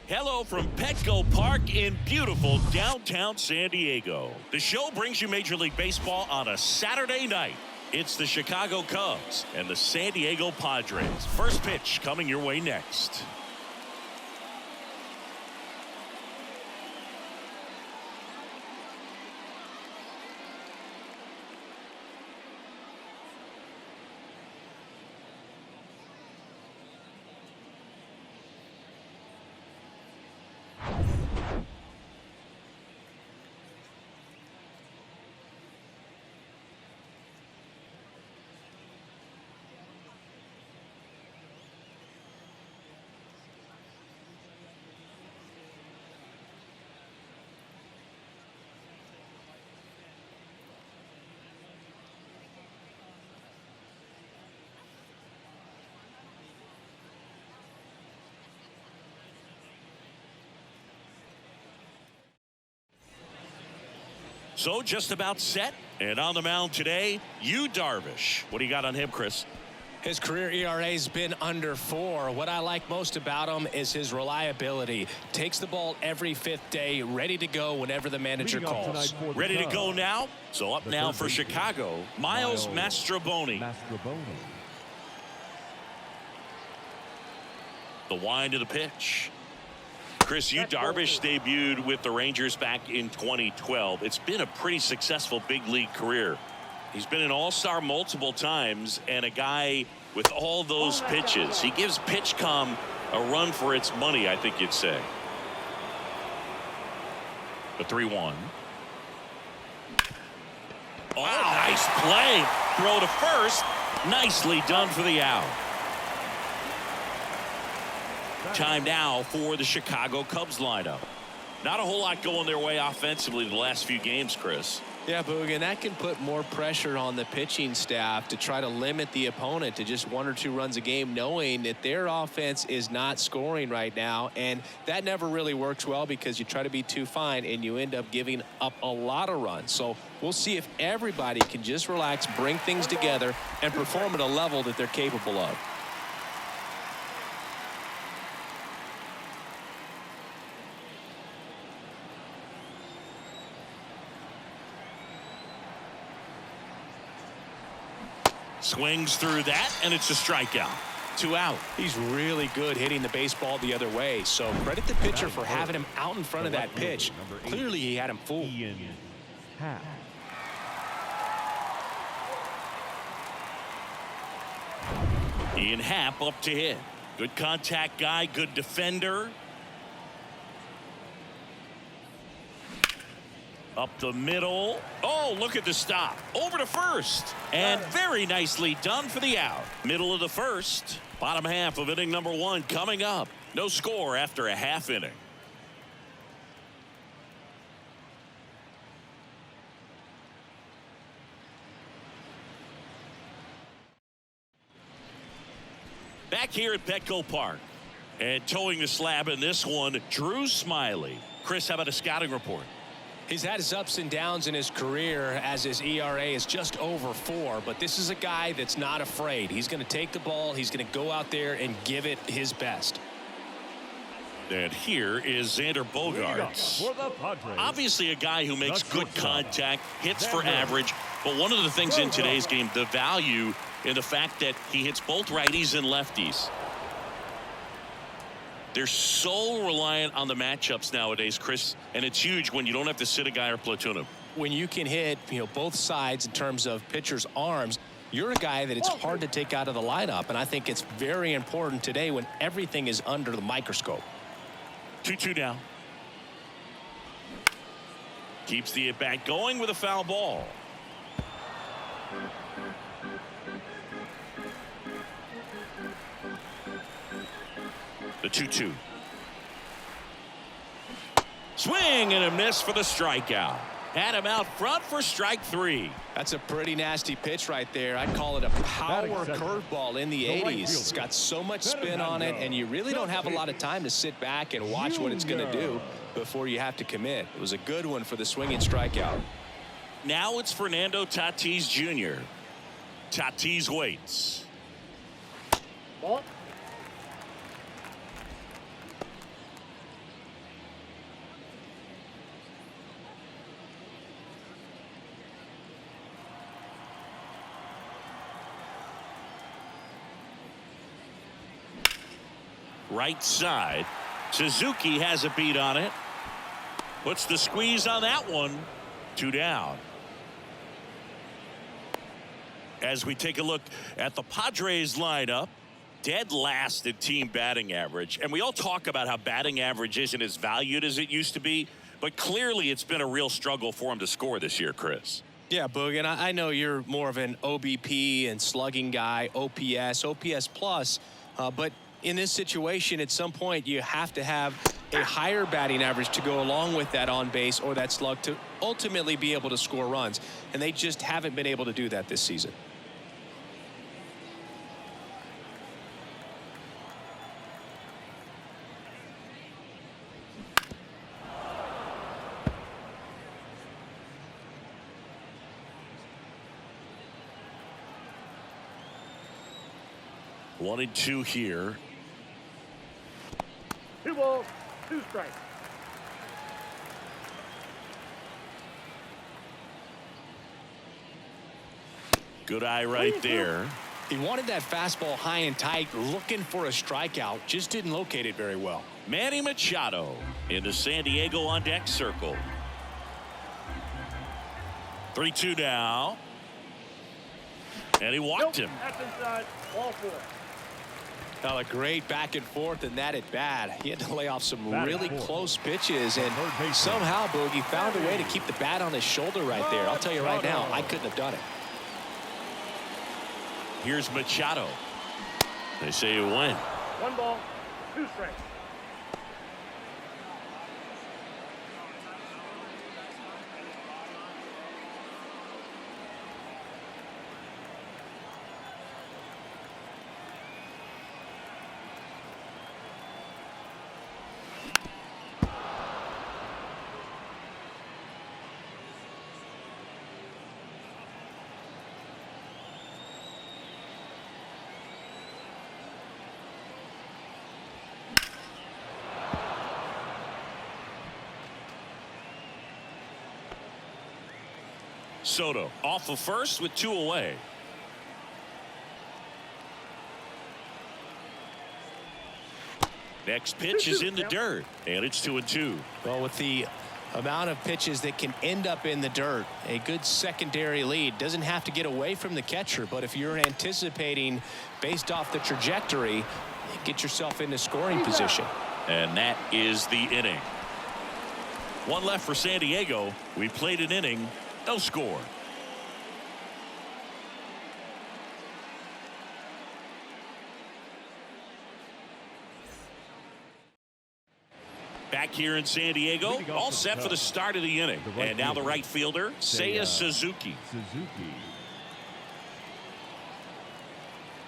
Hello from Petco Park in beautiful downtown San Diego. The show brings you Major League Baseball on a Saturday night. It's the Chicago Cubs and the San Diego Padres. First pitch coming your way next. So just about set, and on the mound today, Darvish. What do you got on him, Chris? His career ERA has been under 4. What I like most about him is his reliability. Takes the ball every 5th day, ready to go whenever the manager calls. Ready to go now? So up now for Chicago, Miles Mastrobuoni. The wind of the pitch. Chris, Darvish debuted with the Rangers back in 2012. It's been a pretty successful big league career. He's been an all-star multiple times and a guy with all those pitches. He gives PitchCom a run for its money, I think you'd say. The 3-1. Oh, nice play. Throw to first. Nicely done for the out. Time now for the Chicago Cubs lineup. Not a whole lot going their way offensively the last few games, Chris. Yeah, Boog, and that can put more pressure on the pitching staff to try to limit the opponent to just 1 or 2 runs a game, knowing that their offense is not scoring right now. And that never really works well because you try to be too fine and you end up giving up a lot of runs. So we'll see if everybody can just relax, bring things together, and perform at a level that they're capable of. Swings through that, and it's a strikeout. 2 out. He's really good hitting the baseball the other way, so credit the pitcher for having him out in front of that pitch. Clearly, he had him fooled. Ian Happ up to hit. Good contact guy, good defender. Up the middle. Oh, look at the stop. Over to first. And very nicely done for the out. Middle of the first. Bottom half of inning number 1 coming up. No score after a half inning. Back here at Petco Park. And towing the slab in this one, Drew Smiley. Chris, how about a scouting report? He's had his ups and downs in his career as his ERA is just over 4, but this is a guy that's not afraid. He's going to take the ball. He's going to go out there and give it his best. And here is Xander Bogaerts. Obviously a guy who makes good contact, hits for average, but one of the things in today's game, the value in the fact that he hits both righties and lefties. They're so reliant on the matchups nowadays, Chris, and it's huge when you don't have to sit a guy or platoon him. When you can hit, both sides in terms of pitchers' arms, you're a guy that it's hard to take out of the lineup, and I think it's very important today when everything is under the microscope. 2-2 now. Keeps the at-bat going with a foul ball. The 2-2. Swing and a miss for the strikeout. Had him out front for strike 3. That's a pretty nasty pitch right there. I'd call it a power curveball in the 80s. It's got so much spin on it, and you really don't have a lot of time to sit back and watch what it's going to do before you have to commit. It was a good one for the swinging strikeout. Now it's Fernando Tatis Jr. Tatis waits. right side. Suzuki has a beat on it. Puts the squeeze on that one. 2 down. As we take a look at the Padres lineup, dead last in team batting average. And we all talk about how batting average isn't as valued as it used to be, but clearly it's been a real struggle for him to score this year, Chris. Yeah, Boog, and I know you're more of an OBP and slugging guy, OPS plus, but in this situation, at some point, you have to have a higher batting average to go along with that on base or that slug to ultimately be able to score runs. And they just haven't been able to do that this season. One and two here. 2 balls, 2 strikes. Good eye right there. He wanted that fastball high and tight, looking for a strikeout. Just didn't locate it very well. Manny Machado into San Diego on deck circle. 3-2 now. And he walked him. That's inside. Ball 4. A great back and forth and that at bat. He had to lay off some Batting really 4. close pitches, and somehow Boogie found a way to keep the bat on his shoulder right there. I'll tell you right now, I couldn't have done it. Here's Machado. They say you win. 1 ball, 2 strikes. Soto off of first with 2 away. Next pitch is in the dirt, and it's 2-2. Well, with the amount of pitches that can end up in the dirt, a good secondary lead. Doesn't have to get away from the catcher, but if you're anticipating based off the trajectory, get yourself into scoring position. And that is the inning. 1 left for San Diego. We played an inning. No score. Back here in San Diego, all set for the start of the inning. And now the right fielder, Seiya Suzuki.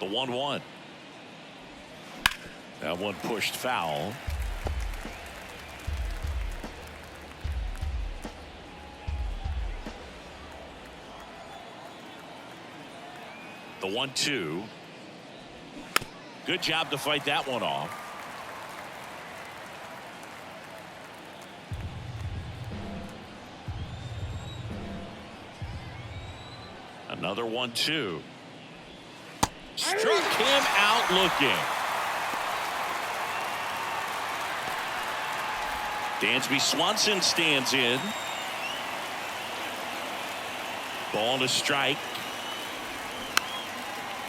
The 1-1. That one pushed foul. The 1-2. Good job to fight that one off. Another 1-2. Struck him out looking. Dansby Swanson stands in. Ball to strike.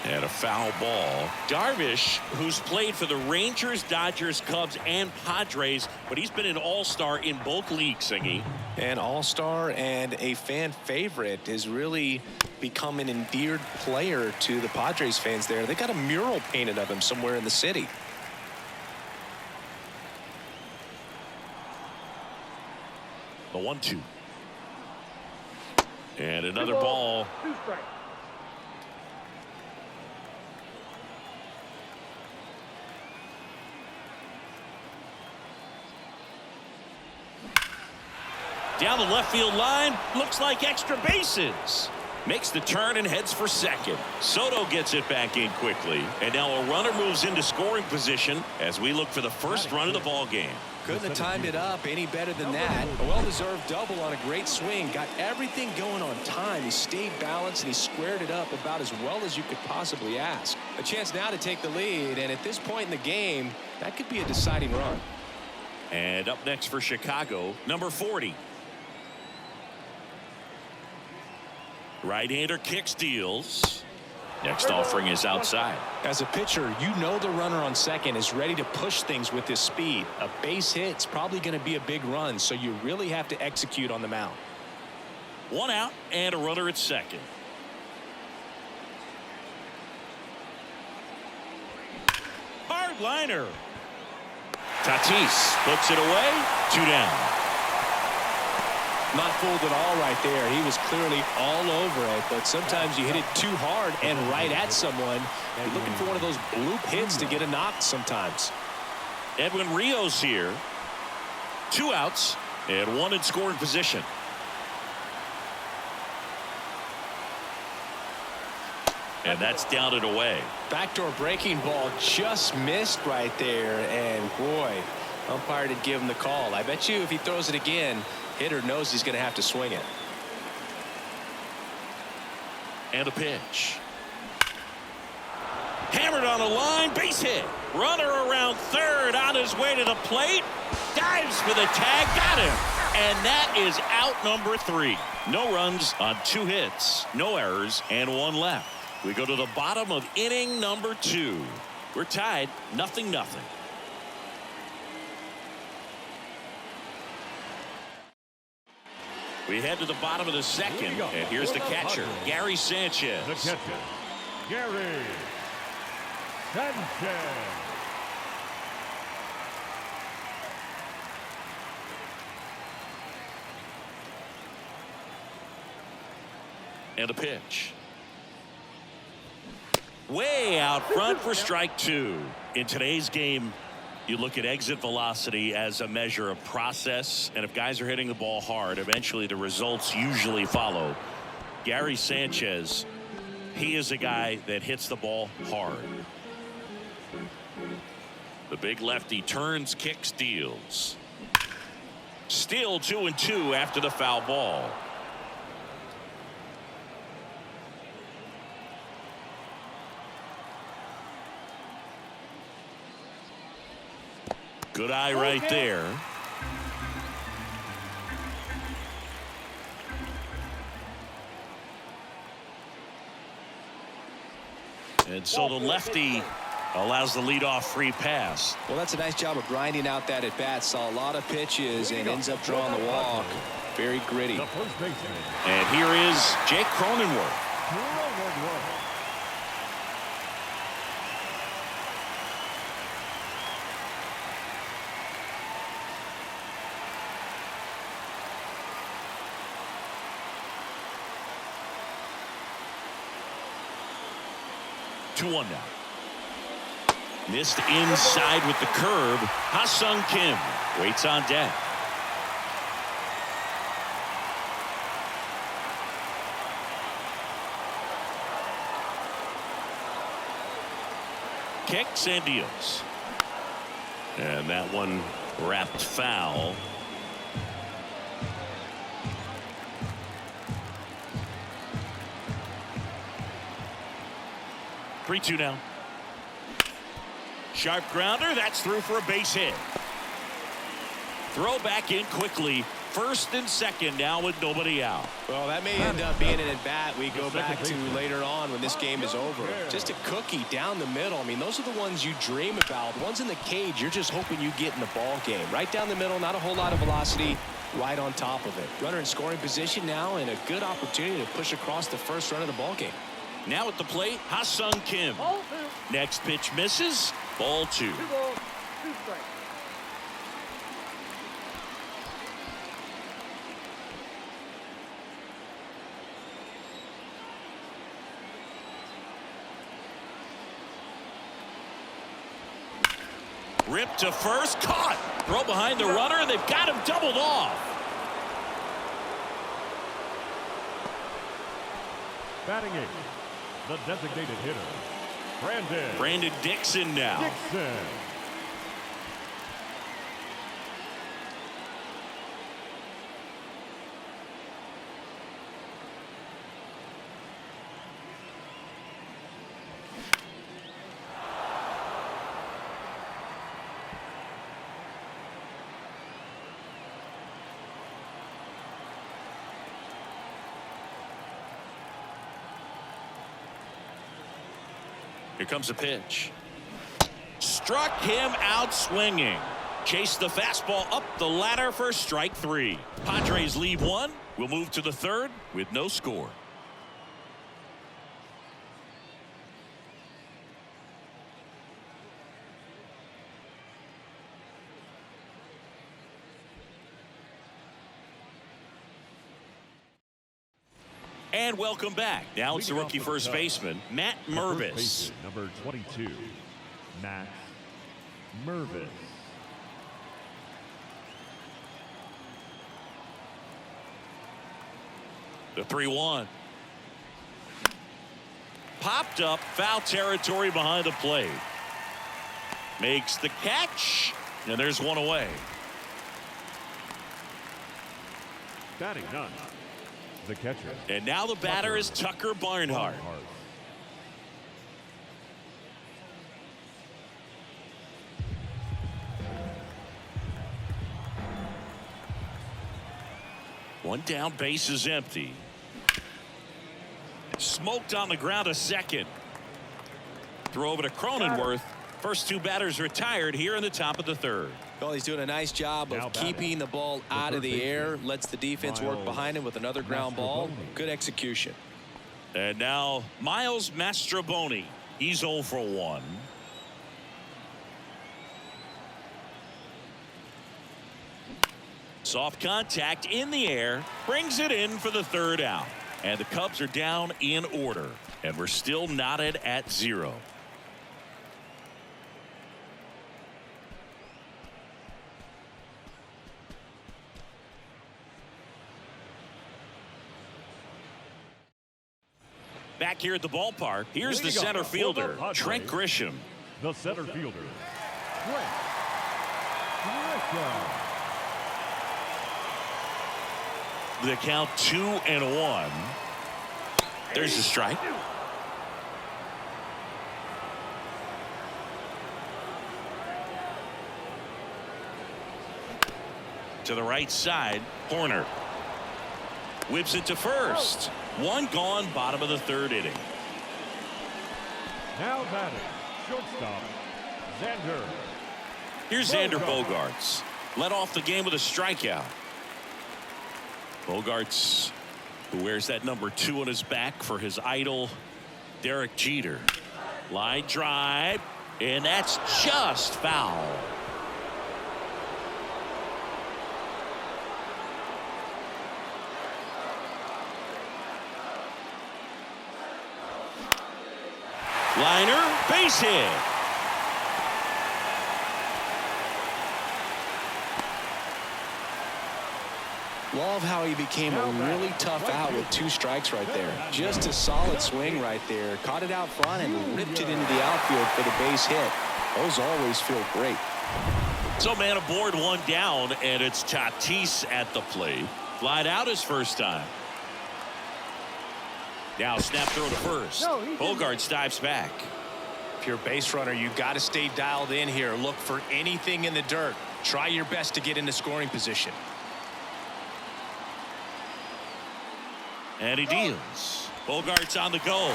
And a foul ball. Darvish, who's played for the Rangers, Dodgers, Cubs, and Padres, but he's been an all-star in both leagues, Singy. An all-star and a fan favorite, has really become an endeared player to the Padres fans there. They got a mural painted of him somewhere in the city. The 1-2. And another ball. 2 strikes. Down the left field line, looks like extra bases. Makes the turn and heads for second. Soto gets it back in quickly. And now a runner moves into scoring position as we look for the first run of the ball game. Couldn't have timed it up any better than that. A well-deserved double on a great swing. Got everything going on time. He stayed balanced and he squared it up about as well as you could possibly ask. A chance now to take the lead, and at this point in the game, that could be a deciding run. And up next for Chicago, number 40. Right-hander kicks, deals. Next offering is outside. As a pitcher, you know the runner on second is ready to push things with his speed. A base hit's probably going to be a big run, so you really have to execute on the mound. 1 out and a runner at second. Hard liner. Tatis puts it away. 2 down. Not fooled at all right there. He was clearly all over it, but sometimes you hit it too hard and right at someone. You're looking for one of those bloop hits to get a knock sometimes. Edwin Rios here. 2 outs and 1 in scoring position. And that's down and away. Backdoor breaking ball just missed right there, and boy, umpire did give him the call. I bet you if he throws it again, hitter knows he's going to have to swing it. And a pitch. Hammered on a line, base hit. Runner around third on his way to the plate. Dives for the tag, got him. And that is out number 3. No runs on 2 hits, no errors, and 1 left. We go to the bottom of inning number 2. We're tied 0-0. We head to the bottom of the second, and here's the catcher, Gary Sanchez. The catcher, Gary Sanchez. And a pitch. Way out front for strike 2. In today's game, you look at exit velocity as a measure of process, and if guys are hitting the ball hard, eventually the results usually follow. Gary Sanchez, he is a guy that hits the ball hard. The big lefty turns, kicks, deals. Still 2-2 after the foul ball. Good eye right there. And so the lefty allows the leadoff free pass. Well, that's a nice job of grinding out that at bat. Saw a lot of pitches and ends up drawing the walk. Very gritty. And here is Jake Cronenworth. Two-one now. Missed inside with the curve. Ha-Sung Kim waits on deck. Kicks and deals. And that one wrapped foul. 3-2 now. Sharp grounder. That's through for a base hit. Throw back in quickly. First and second now with nobody out. Well, that may end up being an at-bat we go back to later on when this game is over. Just a cookie down the middle. I mean, those are the ones you dream about. Ones in the cage, you're just hoping you get in the ball game. Right down the middle, not a whole lot of velocity, right on top of it. Runner in scoring position now, and a good opportunity to push across the first run of the ball game. Now at the plate, Ha-Sung Kim. Next pitch misses. Ball 2. 2 balls, 2 strikes. Ripped to first, caught. Throw behind the runner, and they've got him doubled off. Batting eighth, the designated hitter, Brandon Dixon now. Dixon. Here comes a pitch. Struck him out swinging. Chased the fastball up the ladder for strike three. Padres leave one. We'll move to the third with no score. And welcome back. Now it's the rookie first baseman, Matt Mervis. Number 22, Matt Mervis. The 3-1. Popped up, foul territory behind the plate. Makes the catch, and there's one away. Batting none, the catcher. And now the batter is Tucker Barnhart. One down, base is empty. Smoked on the ground a second. Throw over to Cronenworth. First two batters retired here in the top of the third. Well, he's doing a nice job of keeping the ball out of the air. Lets the defense work behind him with another ground ball. Good execution. And now Miles Mastrobuoni. He's 0 for 1. Soft contact in the air. Brings it in for the third out. And the Cubs are down in order. And we're still knotted at 0. Back here at the ballpark, here's the center fielder, Trent Grisham. The center fielder, Trent Grisham. The count 2-1. There's the strike. To the right side, Horner whips it to first. One gone, bottom of the third inning. Now batting, shortstop, Xander. Here's Xander Bogaerts. Led off the game with a strikeout. Bogaerts, who wears that number 2 on his back for his idol, Derek Jeter. Line drive, and that's just foul. Liner, base hit. Love how he became a really tough out with 2 strikes right there. Just a solid swing right there. Caught it out front and ripped it into the outfield for the base hit. Those always feel great. So man aboard, 1 down, and it's Tatis at the plate. Flied out his first time. Now snap throw to first. Bogaerts dives back. If you're a base runner, you got to stay dialed in here. Look for anything in the dirt. Try your best to get into scoring position. And he deals. Bogaerts on the go.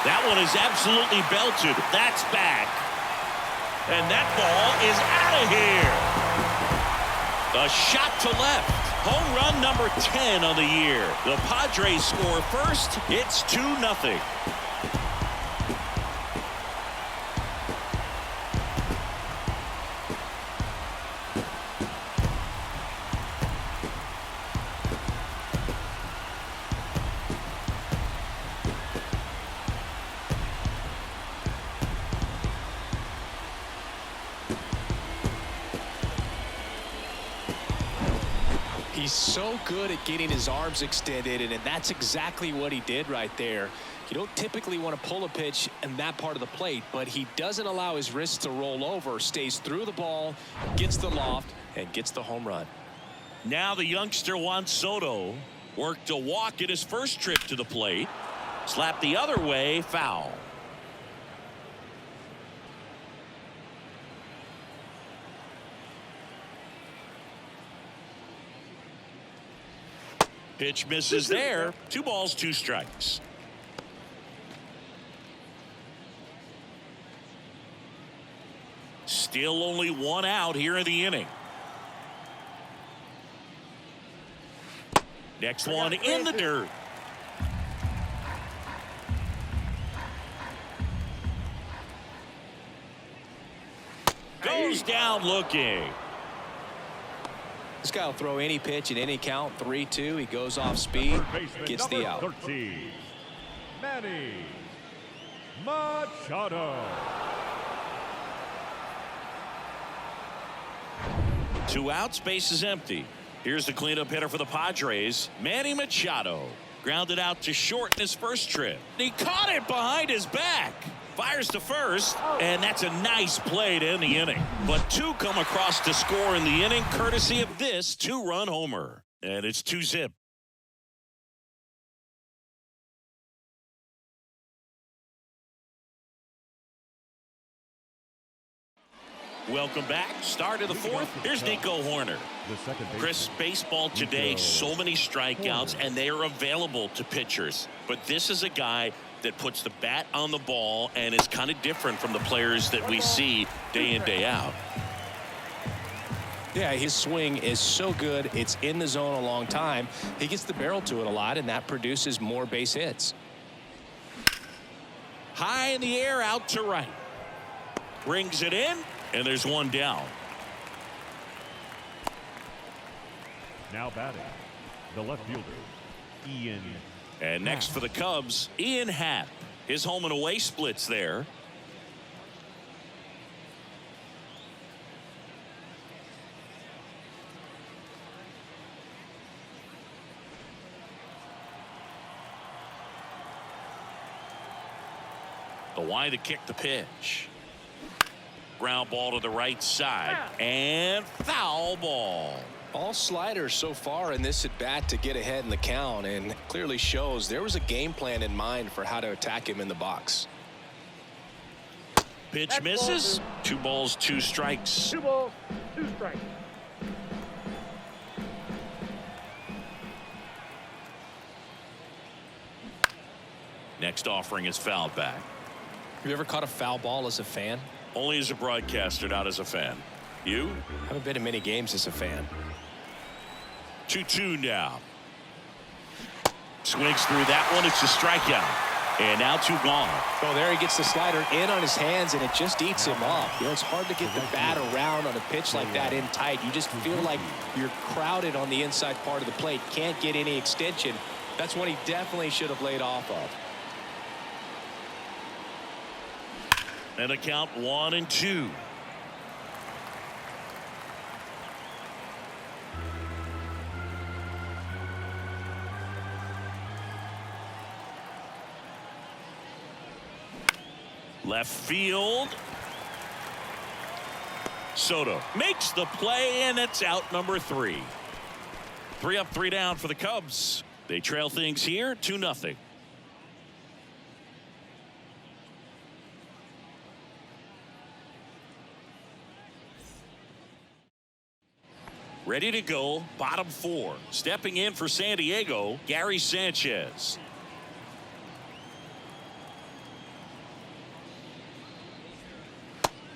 That one is absolutely belted. That's back. And that ball is out of here. A shot to left. Home run number 10 on the year. The Padres score first. It's 2-0. He's so good at getting his arms extended, and that's exactly what he did right there. You don't typically want to pull a pitch in that part of the plate, but he doesn't allow his wrists to roll over, stays through the ball, gets the loft, and gets the home run. Now the youngster Juan Soto worked a walk at his first trip to the plate. Slapped the other way, foul. Pitch misses there. 2 balls, 2 strikes. Still only 1 out here in the inning. Next one in the dirt. Goes down looking. This guy will throw any pitch in any count. 3-2. He goes off speed, gets the out. 13, Manny Machado. 2 outs, base is empty. Here's the cleanup hitter for the Padres, Manny Machado. Grounded out to short in his first trip. He caught it behind his back. Fires to first, and that's a nice play to end the inning. But 2 come across to score in the inning, courtesy of this 2-run homer. And it's 2-zip. Welcome back. Start of the 4th. Here's Nico Horner. Chris, baseball today, so many strikeouts, and they are available to pitchers. But this is a guy that puts the bat on the ball and is kind of different from the players that we see day in, day out. Yeah, his swing is so good. It's in the zone a long time. He gets the barrel to it a lot, and that produces more base hits. High in the air, out to right. Brings it in, and there's 1 down. Now batting, the left fielder, Ian. And next for the Cubs, Ian Happ. His home and away splits there. The wide to kick the pitch. Ground ball to the right side, and foul ball. All sliders so far in this at bat to get ahead in the count, and clearly shows there was a game plan in mind for how to attack him in the box. Pitch misses. 2 balls, 2 strikes. 2 balls, 2 strikes. Next offering is fouled back. Have you ever caught a foul ball as a fan? Only as a broadcaster, not as a fan. You? Haven't been in many games as a fan. 2-2 now. Swings through that one. It's a strikeout. And now 2 gone. Oh, there he gets the slider in on his hands, and it just eats him up. You know, it's hard to get the bat around on a pitch like that in tight. You just feel like you're crowded on the inside part of the plate. Can't get any extension. That's what he definitely should have laid off of. And a count 1-2. Left field. Soto makes the play, and it's out number 3. 3 up, 3 down for the Cubs. They trail things here 2-0. Ready to go, bottom 4. Stepping in for San Diego, Gary Sanchez.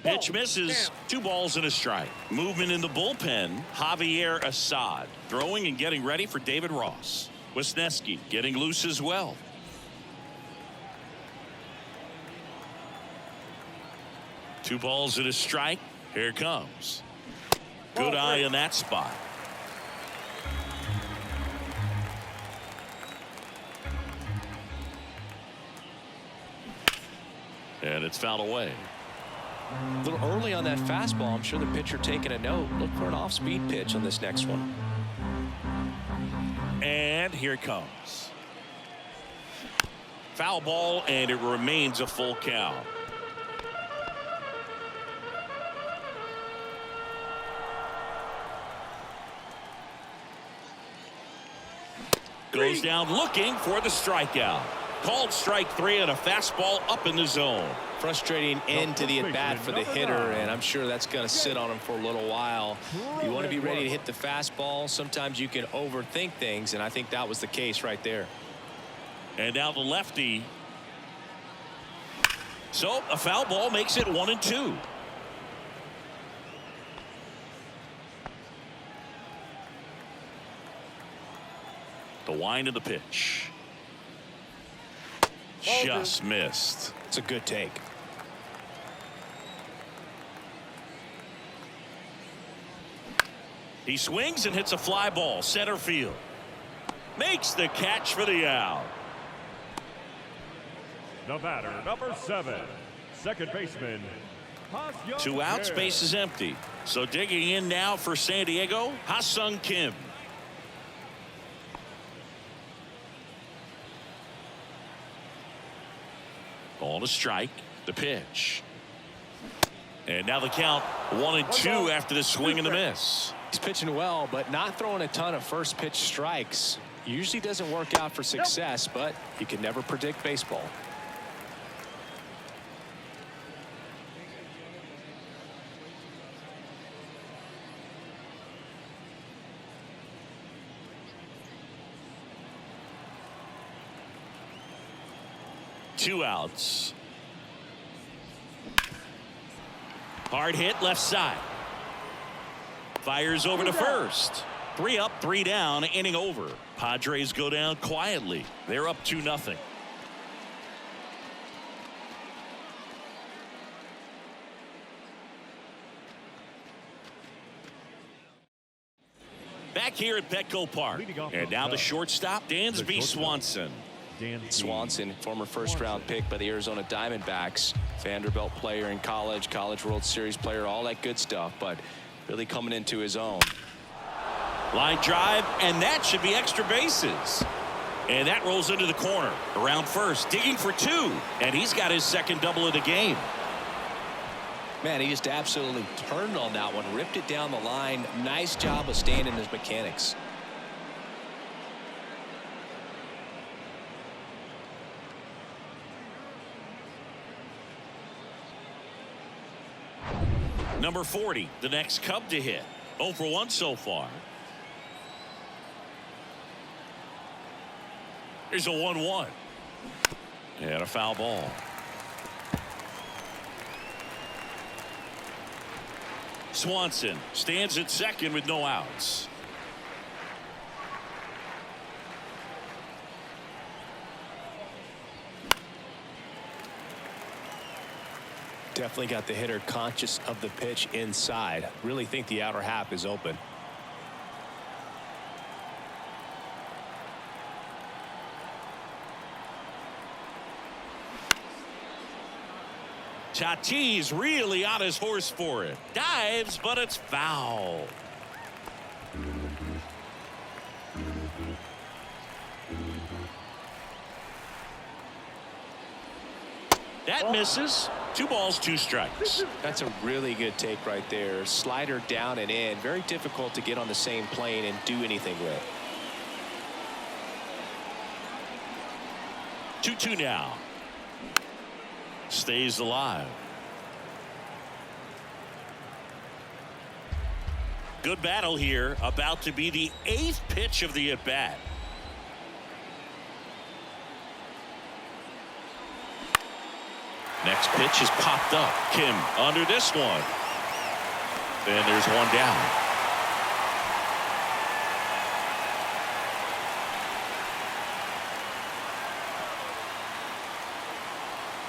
Pitch misses. 2 balls and a strike. Movement in the bullpen, Javier Assad. Throwing and getting ready for David Ross. Wisniewski getting loose as well. Two balls and a strike. Here it comes. Good eye in that spot. And it's fouled away. A little early on that fastball. I'm sure the pitcher taking a note. Look for an off-speed pitch on this next one. And here it comes. Foul ball, and it remains a full count. Goes down looking for the strikeout. Called strike 3 and a fastball up in the zone. Frustrating end to the at-bat for the hitter, and I'm sure that's going to sit on him for a little while. You want to be ready to hit the fastball. Sometimes you can overthink things, and I think that was the case right there. And now the lefty. So a foul ball makes it 1-2. The wind of the pitch. Just missed. It's a good take. He swings and hits a fly ball center field. Makes the catch for the out. The batter, number 7, second baseman. 2 outs, base is empty. So digging in now for San Diego, Ha-Sung Kim. Ball to strike. The pitch. And now the count 1-2 after the swing and the miss. He's pitching well, but not throwing a ton of first pitch strikes. Usually doesn't work out for success, but you can never predict baseball. Two outs. Hard hit left side. Fires over to first. 3 up, 3 down, inning over. Padres go down quietly. They're up 2-0. Back here at Petco Park. And now the shortstop, Dansby Swanson. Swanson, former first-round pick by the Arizona Diamondbacks. Vanderbilt player in college, College World Series player, all that good stuff, but really coming into his own. Line drive, and that should be extra bases. And that rolls into the corner. Around first, digging for 2. And he's got his second double of the game. Man, he just absolutely turned on that one, ripped it down the line. Nice job of staying in his mechanics. Number 40, the next Cub to hit. 0 for 1 so far. Here's a 1-1. And a foul ball. Swanson stands at second with no outs. Definitely got the hitter conscious of the pitch inside. Really think the outer half is open. Tatis really on his horse for it. Dives, but it's foul. That misses. 2 balls, 2 strikes. That's a really good take right there. Slider down and in. Very difficult to get on the same plane and do anything with. 2-2 now. Stays alive. Good battle here. About to be the 8th pitch of the at-bat. Next pitch is popped up. Kim under this one. And there's one down.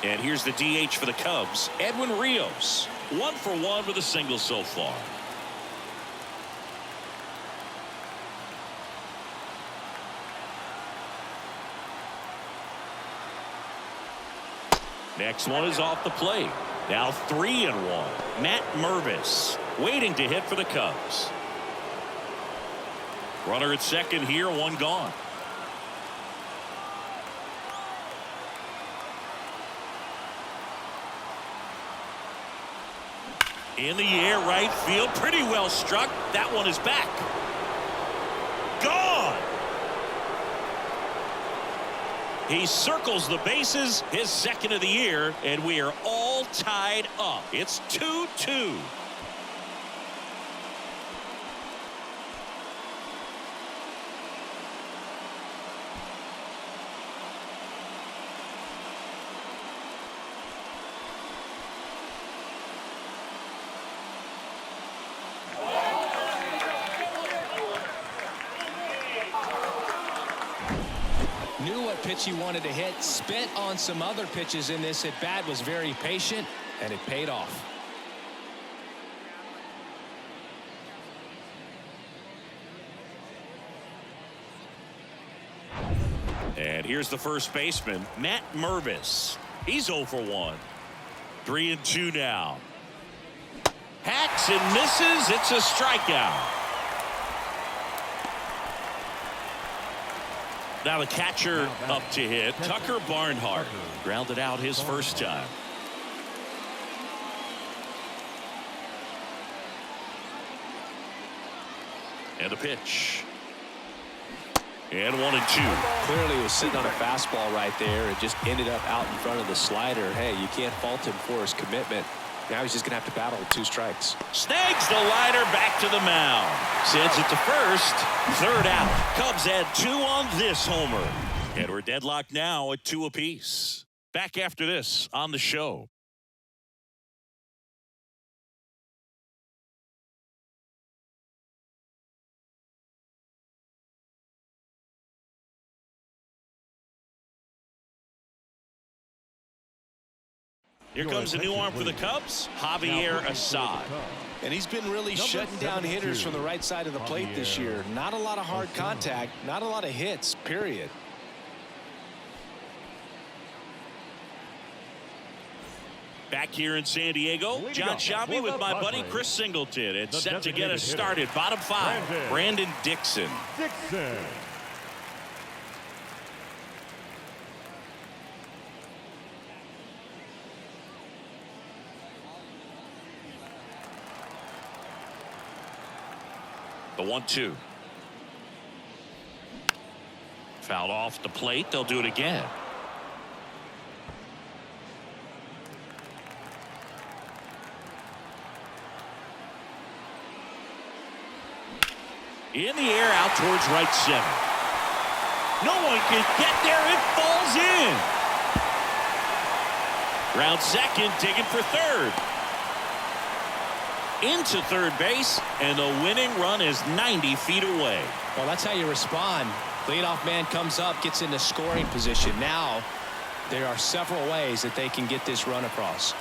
And here's the DH for the Cubs, Edwin Rios. 1 for 1 with a single so far. Next one is off the plate. Now 3-1. Matt Mervis waiting to hit for the Cubs. Runner at second here, one gone. In the air, right field, pretty well struck. That one is back. Gone. He circles the bases, his second of the year, and we are all tied up. It's 2-2. Knew what pitch he wanted to hit, spent on some other pitches in this at bat, was very patient, and it paid off. And here's the first baseman, Matt Mervis. He's 0 for 1. 3-2 now. Hacks and misses. It's a strikeout. Now the catcher up to hit, Tucker Barnhart. Grounded out his first time. And a pitch. And 1-2. Clearly was sitting on a fastball right there and just ended up out in front of the slider. Hey, you can't fault him for his commitment. Now he's just going to have to battle with 2 strikes. Snags the liner back to the mound. Sends it to first. Third out. Cubs add 2 on this homer. And we're deadlocked now at 2 apiece. Back after this on the show. Here comes a new arm for the Cubs, Javier Assad. And he's been really shutting down hitters from the right side of the plate this year. Not a lot of hard contact, not a lot of hits, period. Back here in San Diego, John Shambi with my buddy Chris Singleton. It's set to get us started. Bottom 5, Brandon Dixon. The 1-2. Fouled off the plate. They'll do it again. In the air, out towards right center. No one can get there. It falls in. Round second, digging for third. Into third base, and the winning run is 90 feet away. Well, that's how you respond. Leadoff man comes up, gets into scoring position. Now, there are several ways that they can get this run across.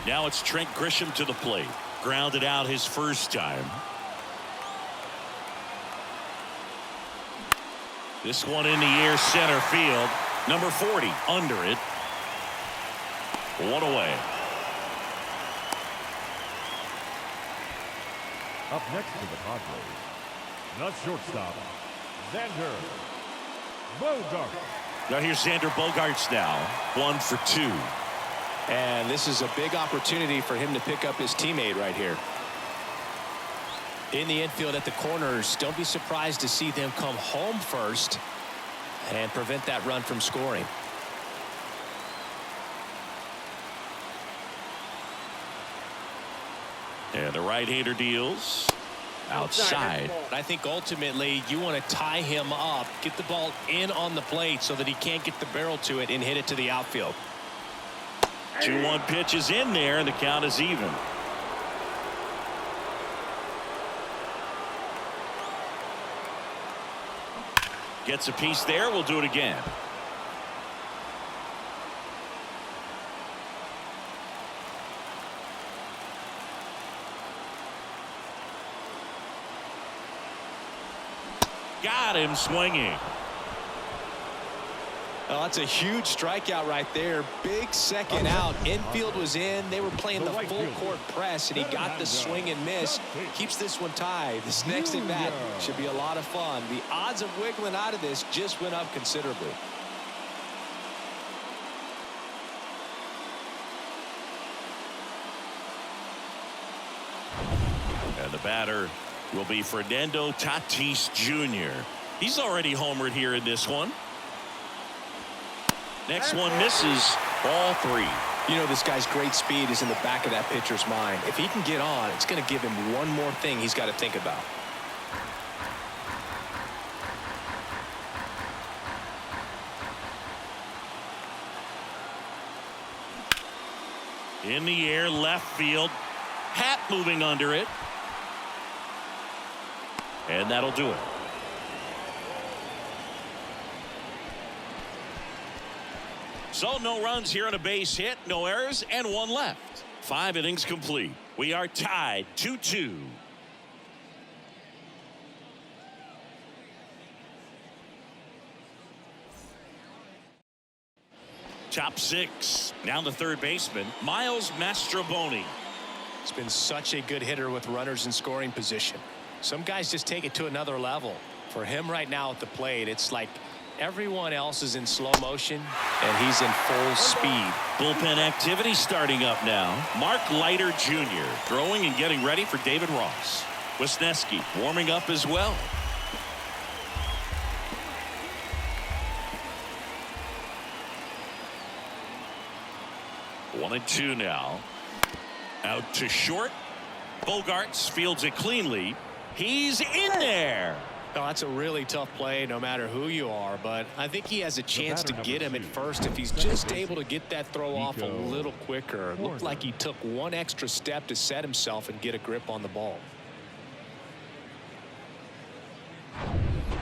Now it's Trent Grisham to the plate. Grounded out his first time. This one in the air, center field. Number 40 under it. One away. Up next to the Padres, the shortstop, Xander Bogaerts. Now here's Xander Bogaerts now. 1 for 2. And this is a big opportunity for him to pick up his teammate right here. In the infield at the corners, don't be surprised to see them come home first and prevent that run from scoring. And the right-hander deals outside. I think ultimately you want to tie him up, get the ball in on the plate so that he can't get the barrel to it and hit it to the outfield. 2-1 pitch is in there, and the count is even. Gets a piece there. We'll do it again. Got him swinging. Oh, that's a huge strikeout right there. Big second out. Infield was in. They were playing the full court press, and he got the swing and miss. Keeps this one tied. This next at bat should be a lot of fun. The odds of wiggling out of this just went up considerably. And the batter will be Fernando Tatis Jr. He's already homered here in this one. Next one misses. Ball 3. You know, this guy's great speed is in the back of that pitcher's mind. If he can get on, it's going to give him one more thing he's got to think about. In the air, left field. Hat moving under it. And that'll do it. So no runs here on a base hit, no errors, and 1 left. 5 innings complete. We are tied 2-2. Top 6. Now the third baseman, Miles Mastrobuoni. He's been such a good hitter with runners in scoring position. Some guys just take it to another level. For him right now at the plate, it's like everyone else is in slow motion, and he's in full speed. Bullpen activity starting up now. Mark Leiter Jr. throwing and getting ready for David Ross. Wisniewski warming up as well. One and 2 now. Out to short. Bogarts fields it cleanly. He's in there. Oh, that's a really tough play no matter who you are, but I think he has a chance to get him at first if he's just able to get that throw off a little quicker. It looked like he took one extra step to set himself and get a grip on the ball.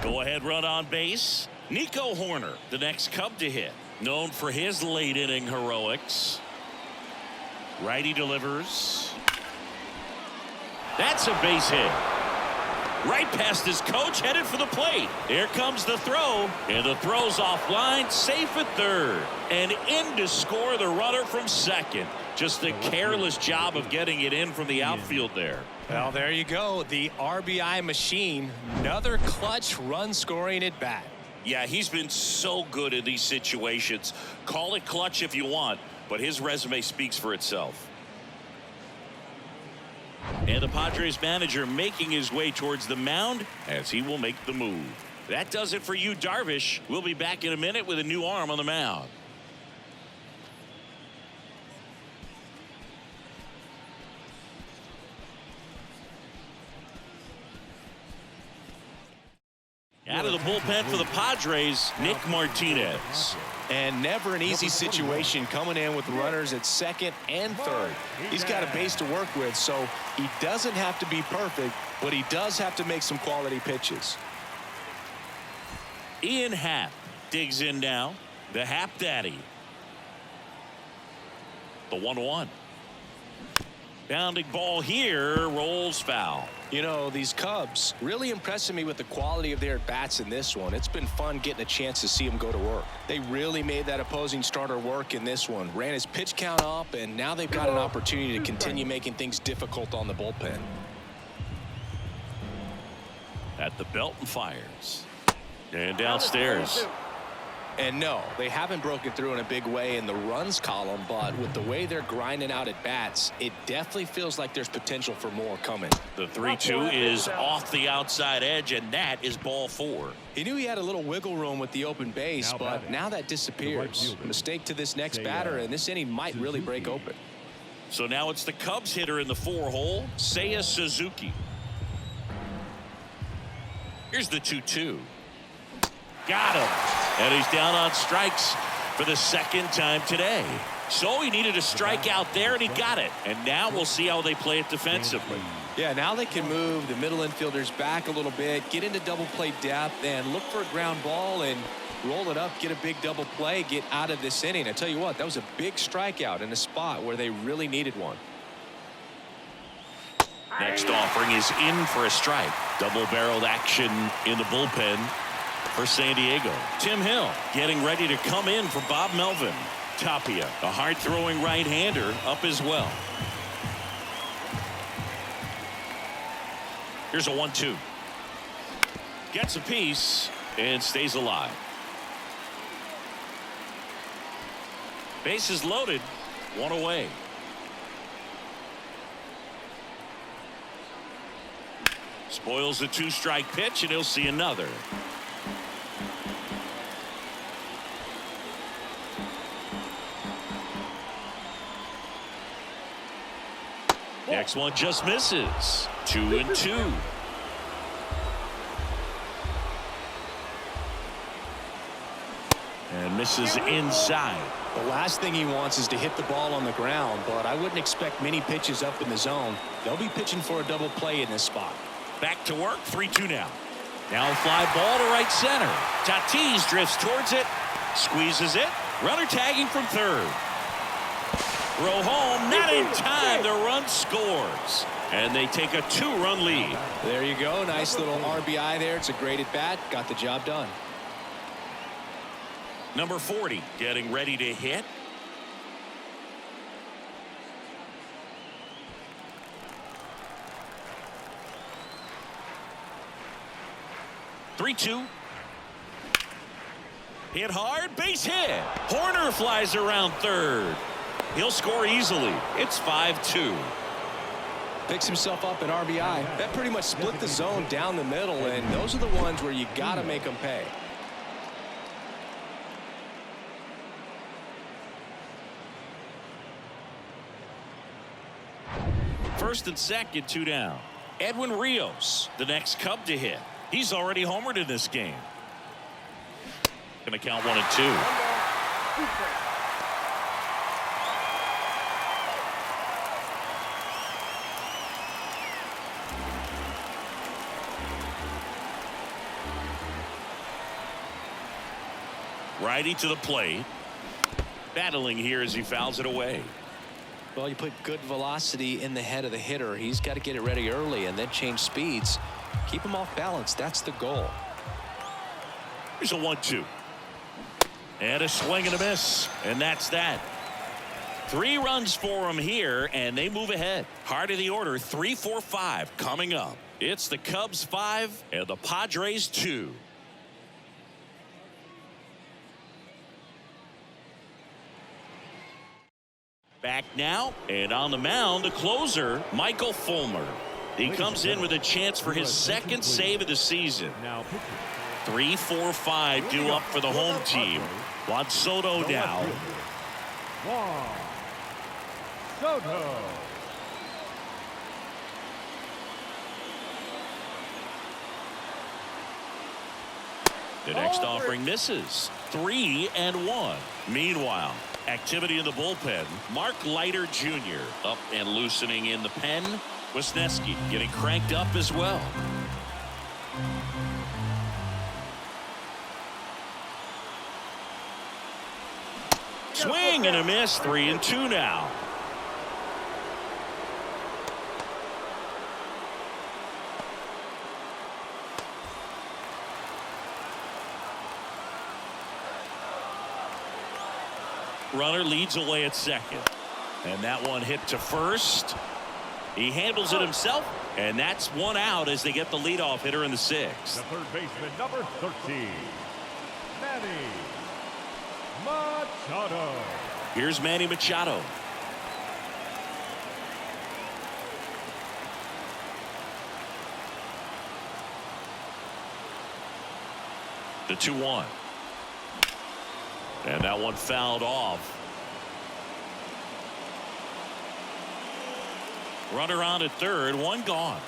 Go ahead run on base. Nico Horner, the next Cub to hit, known for his late inning heroics. Righty delivers. That's a base hit. Right past his coach, headed for the plate. Here comes the throw, and the throw's offline, safe at third. And in to score the runner from second. Just a careless job of getting it in from the outfield there. Well, there you go. The RBI machine. Another clutch run scoring at bat. Yeah, he's been so good in these situations. Call it clutch if you want, but his resume speaks for itself. And the Padres manager making his way towards the mound as he will make the move. That does it for you, Darvish. We'll be back in a minute with a new arm on the mound. Out of the bullpen for the Padres, Nick Martinez. And never an easy situation coming in with runners at second and third. He's got a base to work with, so he doesn't have to be perfect, but he does have to make some quality pitches. Ian Happ digs in now. The Happ Daddy. The 1-1. Bounding ball here, rolls foul. You know, these Cubs really impressing me with the quality of their at-bats in this one. It's been fun getting a chance to see them go to work. They really made that opposing starter work in this one. Ran his pitch count up, and now they've got an opportunity to continue making things difficult on the bullpen. At the belt and fires. And downstairs. And no, they haven't broken through in a big way in the runs column, but with the way they're grinding out at bats, it definitely feels like there's potential for more coming. The 3-2 is off the outside edge, and that is ball 4. He knew he had a little wiggle room with the open base, but now that disappears. Mistake to this next batter, and this inning might really break open. So now it's the Cubs hitter in the 4-hole, Seiya Suzuki. Here's the 2-2. Got him. And he's down on strikes for the second time today. So he needed a strikeout there, and he got it. And now we'll see how they play it defensively. Yeah, now they can move the middle infielders back a little bit, get into double play depth, and look for a ground ball and roll it up, get a big double play, get out of this inning. I tell you what, that was a big strikeout in a spot where they really needed one. Next offering is in for a strike. Double-barreled action in the bullpen for San Diego. Tim Hill getting ready to come in for Bob Melvin. Tapia, a hard-throwing right-hander, up as well. Here's a 1-2. Gets a piece and stays alive. Bases loaded, one away. Spoils the 2-strike pitch, and he'll see another. Next one just misses. 2-2. And misses inside. The last thing he wants is to hit the ball on the ground, but I wouldn't expect many pitches up in the zone. They'll be pitching for a double play in this spot. Back to work. 3-2 now. Now fly ball to right center. Tatis drifts towards it. Squeezes it. Runner tagging from third. Throw home. Not in time. The run scores. And they take a 2-run lead. There you go. Nice little RBI there. It's a great at bat. Got the job done. Number 40 getting ready to hit. Three-two. Hit hard, base hit. Horner flies around third. He'll score easily. It's 5-2. Picks himself up at RBI. That pretty much split the zone down the middle, and those are the ones where you got to make them pay. First and second, 2 down. Edwin Rios, the next Cub to hit. He's already homered in this game. Going to count 1 and 2. Righty to the plate. Battling here as he fouls it away. Well, you put good velocity in the head of the hitter. He's got to get it ready early and then change speeds. Keep him off balance. That's the goal. Here's a 1-2. And a swing and a miss. And that's that. 3 runs for him here, and they move ahead. Heart of the order, 3-4-5 coming up. It's the Cubs 5 and the Padres 2. Back now, and on the mound, the closer, Michael Fulmer. He comes in with a chance for his second save of the season. 3-4-5 due up for the home team. Juan Soto now. Juan Soto. The next offering misses. 3-1. Meanwhile, activity in the bullpen. Mark Leiter Jr. up and loosening in the pen. Wisniewski getting cranked up as well. Swing and a miss. 3-2 now. Runner leads away at second. And that one hit to first. He handles it himself. And that's 1 out as they get the leadoff hitter in the 6th. The third baseman, number 13, Manny Machado. Here's Manny Machado. The 2-1. And that one fouled off. Runner on at third, 1 gone.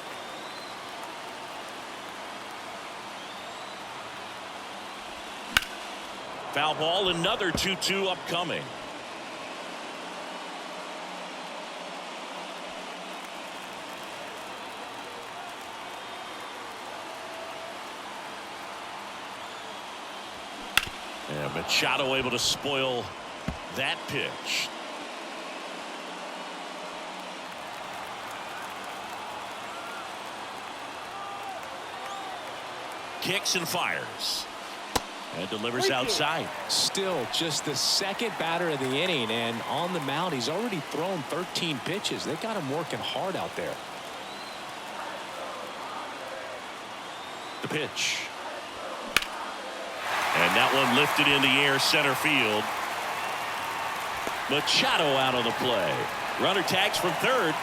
Foul ball, another 2-2 upcoming. And Machado able to spoil that pitch. Kicks and fires. And delivers outside. Still just the second batter of the inning, and on the mound he's already thrown 13 pitches. They got him working hard out there. The pitch. And that one lifted in the air center field. Machado out of the play. Runner tags from third.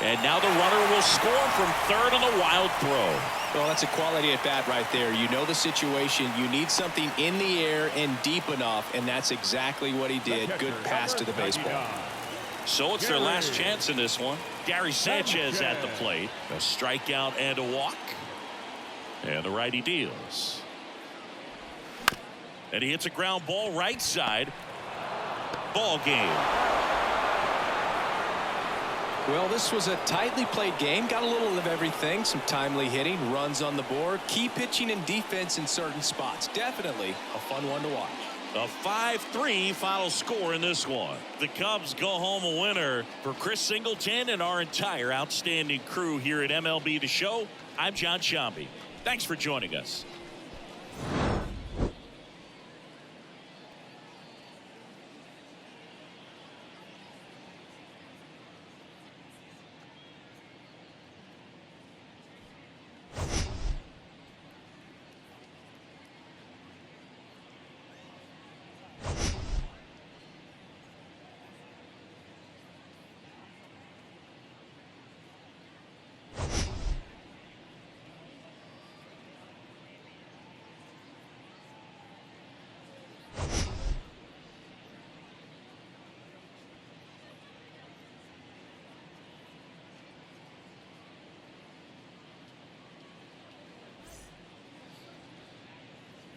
And now the runner will score from third on a wild throw. Well, that's a quality at bat right there. You know the situation. You need something in the air and deep enough, and that's exactly what he did. Good pass to the baseball. So it's their last chance in this one. Gary Sanchez at the plate. A strikeout and a walk. And the righty deals. And he hits a ground ball right side. Ball game. Well, this was a tightly played game. Got a little of everything. Some timely hitting, runs on the board, key pitching and defense in certain spots. Definitely a fun one to watch. A 5-3 final score in this one. The Cubs go home a winner. For Chris Singleton and our entire outstanding crew here at MLB The Show, I'm John Shambi. Thanks for joining us.